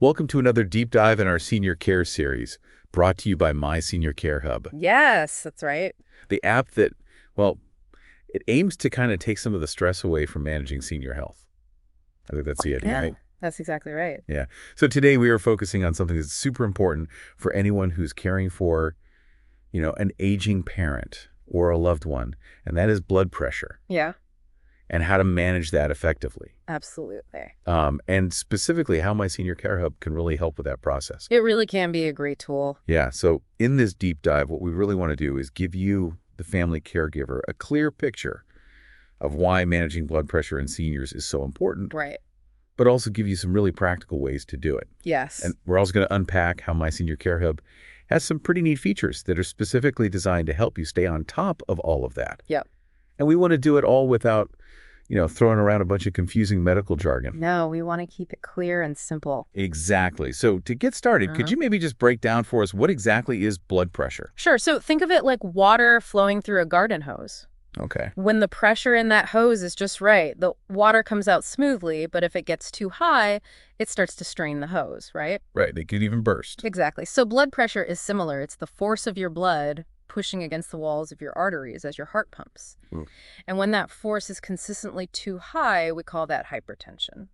Welcome to another deep dive in our senior care series, brought to you by mySeniorCareHub, Yes, that's right. the app that, well, it aims to kind of take some of the stress away from managing senior health. I think that's the idea, Yeah, right? that's exactly right. Yeah. So today we are focusing on something that's super important for anyone who's caring for, an aging parent or a loved one, and that is blood pressure Yeah, and how to manage that effectively. absolutely. And specifically how My Senior Care Hub can really help with that process. It really can be a great tool. Yeah, so in this deep dive, what we really want to do is give you, the family caregiver, a clear picture of why managing blood pressure in seniors is so important, Right. but also give you some really practical ways to do it. Yes. And we're also going to unpack how My Senior Care Hub has some pretty neat features that are specifically designed to help you stay on top of all of that. Yep. And we want to do it all without, throwing around a bunch of confusing medical jargon. No, we want to keep it clear and simple. Exactly. So to get started, could you maybe just break down for us what exactly is blood pressure? Sure. So think of it like water flowing through a garden hose. Okay. When the pressure in that hose is just right, the water comes out smoothly, but if it gets too high, it starts to strain the hose, right? Right. They could even burst. Exactly. So blood pressure is similar. It's the force of your blood pushing against the walls of your arteries as your heart pumps. Ooh. And when that force is consistently too high, we call that hypertension.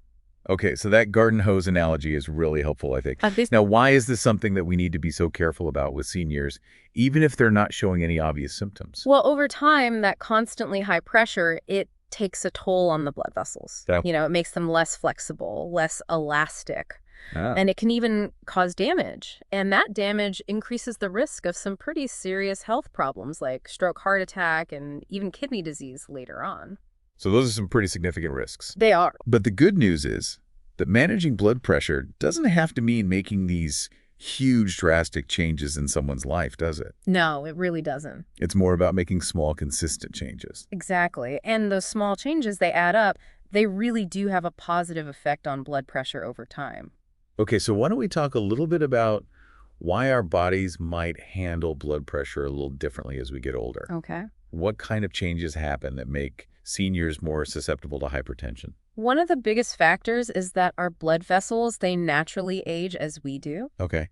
Okay, so that garden hose analogy is really helpful, I think. This Now, why is this something that we need to be so careful about with seniors, even if they're not showing any obvious symptoms? Well, over time, that constantly high pressure, it takes a toll on the blood vessels. That- It makes them less flexible, less elastic, Ah. and it can even cause damage. And that damage increases the risk of some pretty serious health problems like stroke, heart attack, and even kidney disease later on. So those are some pretty significant risks. They are. But the good news is that managing blood pressure doesn't have to mean making these huge, drastic changes in someone's life, does it? No, it really doesn't. It's more about making small, consistent changes. Exactly. And those small changes, they add up. They really do have a positive effect on blood pressure over time. Okay, so why don't we talk a little bit about why our bodies might handle blood pressure a little differently as we get older? Okay. What kind of changes happen that make seniors more susceptible to hypertension? One of the biggest factors is that our blood vessels, they naturally age as we do. Okay.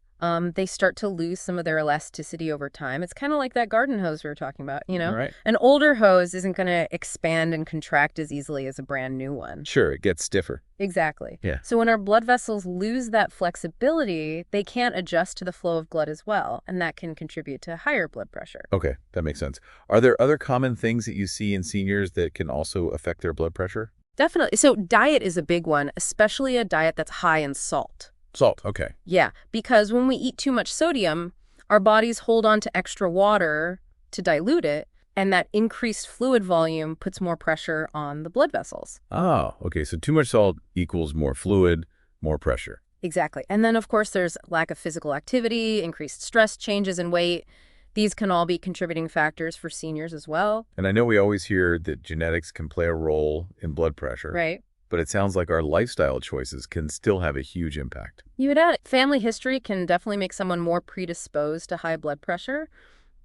They start to lose some of their elasticity over time. It's kind of like that garden hose we were talking about, All right. An older hose isn't going to expand and contract as easily as a brand new one. Sure, it gets stiffer. Exactly. Yeah. So when our blood vessels lose that flexibility, they can't adjust to the flow of blood as well, and that can contribute to higher blood pressure. Okay, that makes sense. Are there other common things that you see in seniors that can also affect their blood pressure? Definitely. So diet is a big one, especially a diet that's high in salt. Salt, okay. Yeah, because when we eat too much sodium, our bodies hold on to extra water to dilute it, and that increased fluid volume puts more pressure on the blood vessels. Oh, okay, so too much salt equals more fluid, more pressure. Exactly. And then, of course, there's lack of physical activity, increased stress, changes in weight. These can all be contributing factors for seniors as well. And I know we always hear that genetics can play a role in blood pressure. Right. But it sounds like our lifestyle choices can still have a huge impact. You would add family history can definitely make someone more predisposed to high blood pressure,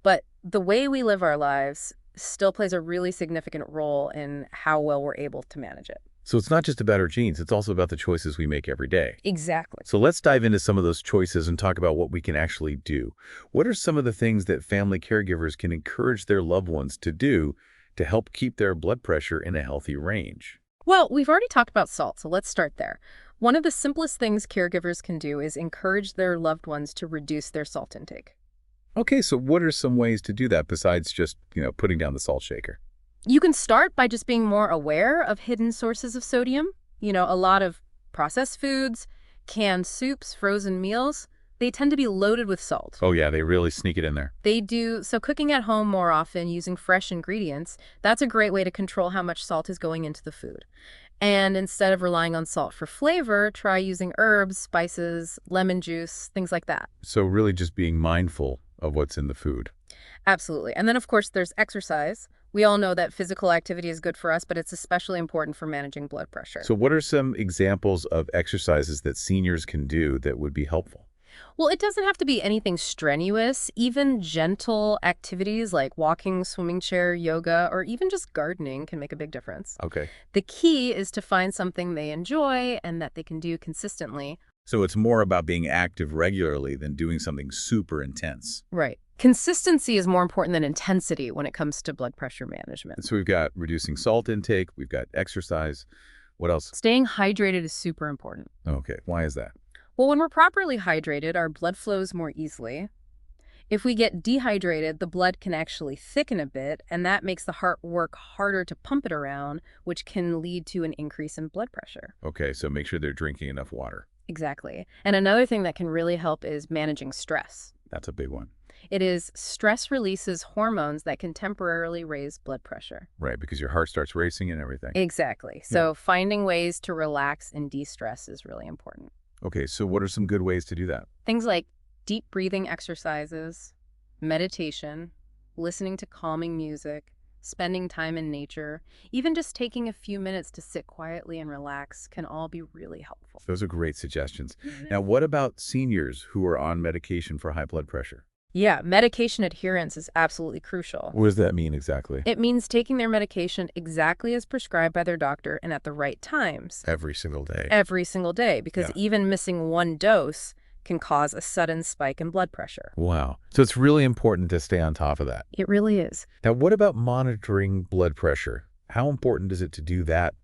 but the way we live our lives still plays a really significant role in how well we're able to manage it. So it's not just about our genes, it's also about the choices we make every day. Exactly. So let's dive into some of those choices and talk about what we can actually do. What are some of the things that family caregivers can encourage their loved ones to do to help keep their blood pressure in a healthy range? Well, we've already talked about salt, so let's start there. One of the simplest things caregivers can do is encourage their loved ones to reduce their salt intake. Okay, so what are some ways to do that besides just, putting down the salt shaker? You can start by just being more aware of hidden sources of sodium. A lot of processed foods, canned soups, frozen meals, they tend to be loaded with salt. Oh yeah, they really sneak it in there. They do. So cooking at home more often using fresh ingredients, that's a great way to control how much salt is going into the food. And instead of relying on salt for flavor, try using herbs, spices, lemon juice, things like that. So really just being mindful of what's in the food. Absolutely. And then, of course, there's exercise. We all know that physical activity is good for us, but it's especially important for managing blood pressure. So what are some examples of exercises that seniors can do that would be helpful? Well, it doesn't have to be anything strenuous. Even gentle activities like walking, swimming chair, yoga, or even just gardening can make a big difference. Okay. The key is to find something they enjoy and that they can do consistently So it's more about being active regularly than doing something super intense. Right. Consistency is more important than intensity when it comes to blood pressure management. So we've got reducing salt intake, we've got exercise. What else? Staying hydrated is super important. Okay, why is that? Well, when we're properly hydrated, our blood flows more easily. If we get dehydrated, the blood can actually thicken a bit, and that makes the heart work harder to pump it around, which can lead to an increase in blood pressure. Okay, so make sure they're drinking enough water. Exactly. And another thing that can really help is managing stress. That's a big one. It is stress releases hormones that can temporarily raise blood pressure. Right, because your heart starts racing and everything. Exactly. So finding ways to relax and de-stress is really important. Okay, so what are some good ways to do that? Things like deep breathing exercises, meditation, listening to calming music, spending time in nature, even just taking a few minutes to sit quietly and relax can all be really helpful. Those are great suggestions. Now, what about seniors who are on medication for high blood pressure? Yeah, medication adherence is absolutely crucial. What does that mean exactly? It means taking their medication exactly as prescribed by their doctor and at the right times. Every single day. Every single day, because Yeah. even missing one dose can cause a sudden spike in blood pressure. Wow. So it's really important to stay on top of that. It really is. Now, what about monitoring blood pressure? How important is it to do that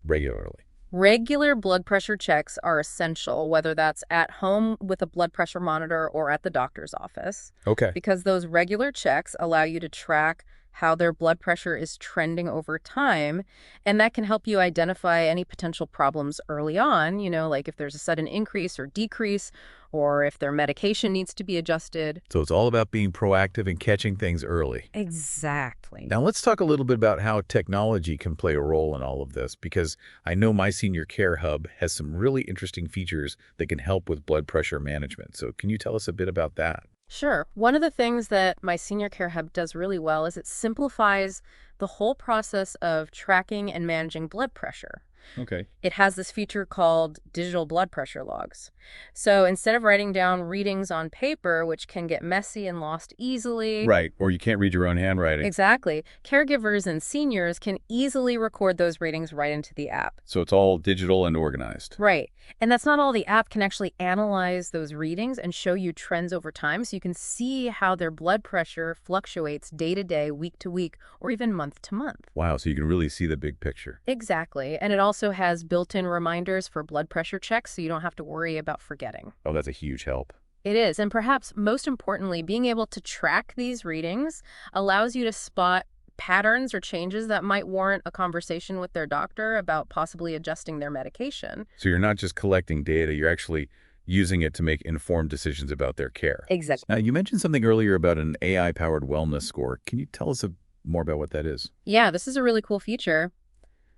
regularly? Regular blood pressure checks are essential, whether that's at home with a blood pressure monitor or at the doctor's office, Okay. because those regular checks allow you to track how their blood pressure is trending over time, and that can help you identify any potential problems early on, like if there's a sudden increase or decrease, or if their medication needs to be adjusted. So it's all about being proactive and catching things early. Exactly. Now, let's talk a little bit about how technology can play a role in all of this, because I know mySeniorCareHub has some really interesting features that can help with blood pressure management. So can you tell us a bit about that? Sure. One of the things that my Senior Care Hub does really well is it simplifies the whole process of tracking and managing blood pressure. Okay. It has this feature called digital blood pressure logs. So instead of writing down readings on paper, which can get messy and lost easily. Right. Or you can't read your own handwriting. Exactly. Caregivers and seniors can easily record those readings right into the app. So it's all digital and organized. Right. And that's not all. The app can actually analyze those readings and show you trends over time, so you can see how their blood pressure fluctuates day to day, week to week, or even month to month. Wow. So you can really see the big picture. Exactly. And it also has built-in reminders for blood pressure checks, so you don't have to worry about forgetting. Oh, that's a huge help. It is. And perhaps most importantly, being able to track these readings allows you to spot patterns or changes that might warrant a conversation with their doctor about possibly adjusting their medication. So you're not just collecting data, you're actually using it to make informed decisions about their care. Exactly. Now, you mentioned something earlier about an AI-powered wellness score. Can you tell us more about what that is? Yeah, this is a really cool feature.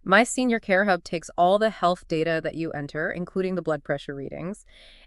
My Senior Care Hub takes all the health data that you enter, including the blood pressure readings,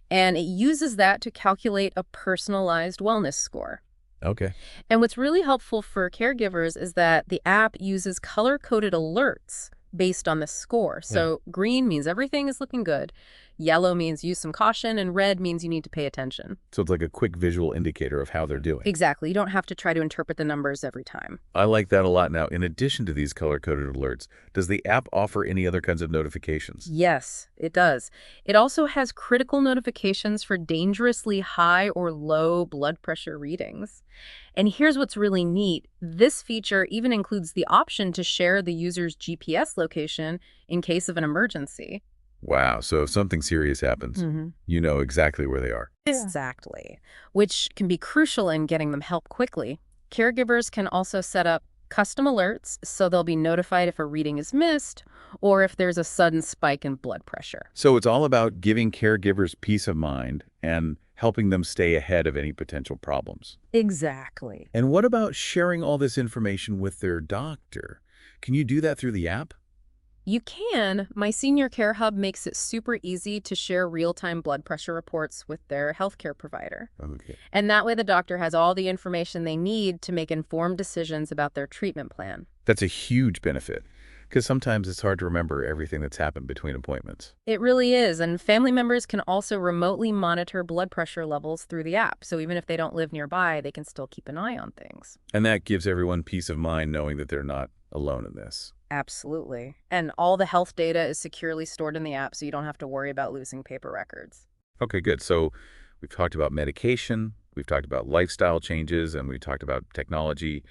and it uses that to calculate a personalized wellness score. Okay. And what's really helpful for caregivers is that the app uses color-coded alerts based on the score. So green means everything is looking good, yellow means use some caution, and red means you need to pay attention. So it's like a quick visual indicator of how they're doing. Exactly. You don't have to try to interpret the numbers every time. I like that a lot. Now, in addition to these color-coded alerts, does the app offer any other kinds of notifications? Yes, it does. It also has critical notifications for dangerously high or low blood pressure readings. And here's what's really neat. This feature even includes the option to share the user's GPS location in case of an emergency. Wow. So if something serious happens, you know exactly where they are. Exactly, which can be crucial in getting them help quickly. Caregivers can also set up custom alerts so they'll be notified if a reading is missed or if there's a sudden spike in blood pressure. So it's all about giving caregivers peace of mind and helping them stay ahead of any potential problems. Exactly. And what about sharing all this information with their doctor? Can you do that through the app? You can. My Senior Care Hub makes it super easy to share real-time blood pressure reports with their healthcare provider. Okay. And that way the doctor has all the information they need to make informed decisions about their treatment plan. That's a huge benefit, because sometimes it's hard to remember everything that's happened between appointments. It really is, and family members can also remotely monitor blood pressure levels through the app, so even if they don't live nearby, they can still keep an eye on things. And that gives everyone peace of mind knowing that they're not alone in this. Absolutely. And all the health data is securely stored in the app, so you don't have to worry about losing paper records. Okay, good. So we've talked about medication, we've talked about lifestyle changes, and we talked about technology.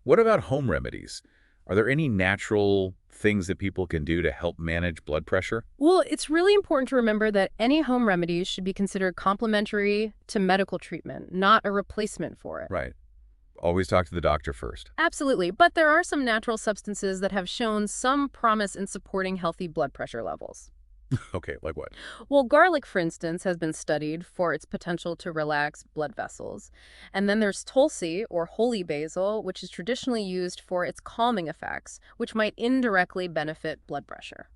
What about home remedies? Are there any natural things that people can do to help manage blood pressure? Well, it's really important to remember that any home remedies should be considered complementary to medical treatment, not a replacement for it. Right. Always talk to the doctor first. Absolutely, but there are some natural substances that have shown some promise in supporting healthy blood pressure levels. Okay, like what? Well, garlic, for instance, has been studied for its potential to relax blood vessels. And then there's Tulsi, or holy basil, which is traditionally used for its calming effects, which might indirectly benefit blood pressure.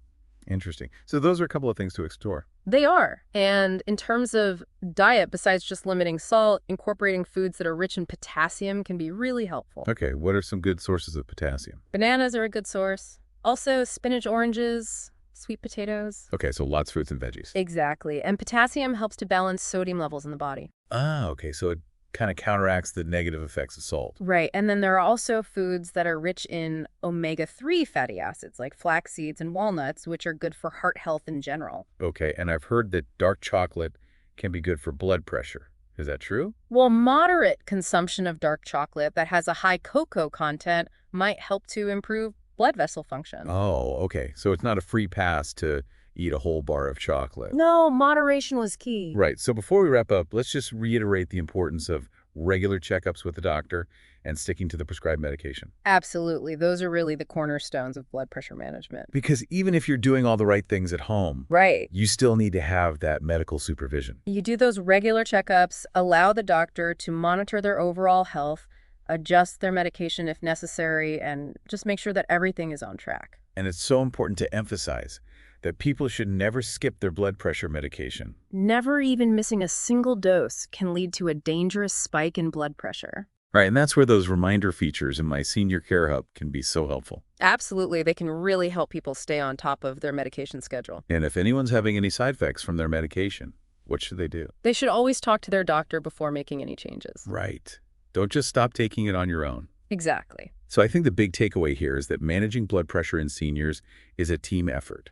Interesting. So those are a couple of things to explore. They are. And in terms of diet, besides just limiting salt, incorporating foods that are rich in potassium can be really helpful. Okay, what are some good sources of potassium? Bananas are a good source. Also, spinach, oranges, sweet potatoes. Okay, so lots of fruits and veggies. Exactly. And potassium helps to balance sodium levels in the body. Ah, okay, so it kind of counteracts the negative effects of salt. Right. And then there are also foods that are rich in omega-3 fatty acids, like flax seeds and walnuts, which are good for heart health in general. Okay, and I've heard that dark chocolate can be good for blood pressure. Is that true? Well, moderate consumption of dark chocolate that has a high cocoa content might help to improve blood vessel function. Oh, okay. So it's not a free pass to eat a whole bar of chocolate. No, moderation was key. Right. So before we wrap up, let's just reiterate the importance of regular checkups with the doctor and sticking to the prescribed medication. Absolutely. Those are really the cornerstones of blood pressure management. Because even if you're doing all the right things at home, Right. you still need to have that medical supervision. You do those regular checkups, allow the doctor to monitor their overall health, adjust their medication if necessary, and just make sure that everything is on track. And it's so important to emphasize that people should never skip their blood pressure medication. Never even missing a single dose can lead to a dangerous spike in blood pressure. Right, and that's where those reminder features in mySeniorCareHub can be so helpful. Absolutely, they can really help people stay on top of their medication schedule. And if anyone's having any side effects from their medication, what should they do? They should always talk to their doctor before making any changes. Right. Don't just stop taking it on your own. Exactly. So I think the big takeaway here is that managing blood pressure in seniors is a team effort.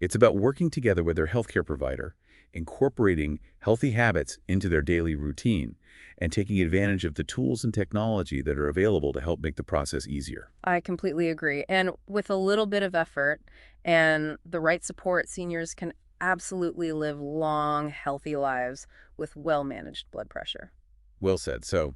It's about working together with their healthcare provider, incorporating healthy habits into their daily routine, and taking advantage of the tools and technology that are available to help make the process easier. I completely agree. And with a little bit of effort and the right support, seniors can absolutely live long, healthy lives with well-managed blood pressure. Well said. So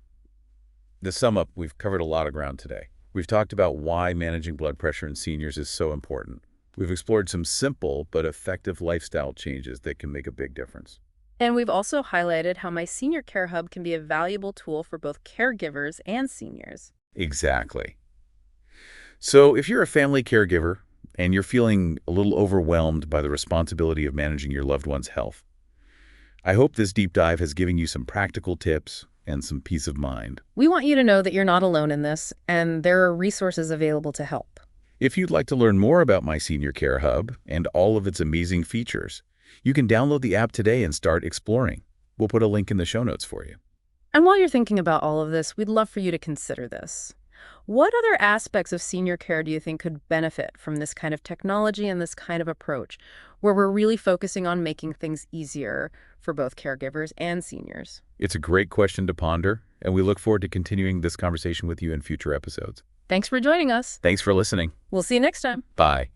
to sum up, we've covered a lot of ground today. We've talked about why managing blood pressure in seniors is so important. We've explored some simple but effective lifestyle changes that can make a big difference. And we've also highlighted how mySeniorCareHub can be a valuable tool for both caregivers and seniors. Exactly. So if you're a family caregiver and you're feeling a little overwhelmed by the responsibility of managing your loved one's health, I hope this deep dive has given you some practical tips and some peace of mind. We want you to know that you're not alone in this, and there are resources available to help. If you'd like to learn more about mySeniorCareHub and all of its amazing features, you can download the app today and start exploring. We'll put a link in the show notes for you. And while you're thinking about all of this, we'd love for you to consider this. What other aspects of senior care do you think could benefit from this kind of technology and this kind of approach, where we're really focusing on making things easier for both caregivers and seniors? It's a great question to ponder, and we look forward to continuing this conversation with you in future episodes. Thanks for joining us. Thanks for listening. We'll see you next time. Bye.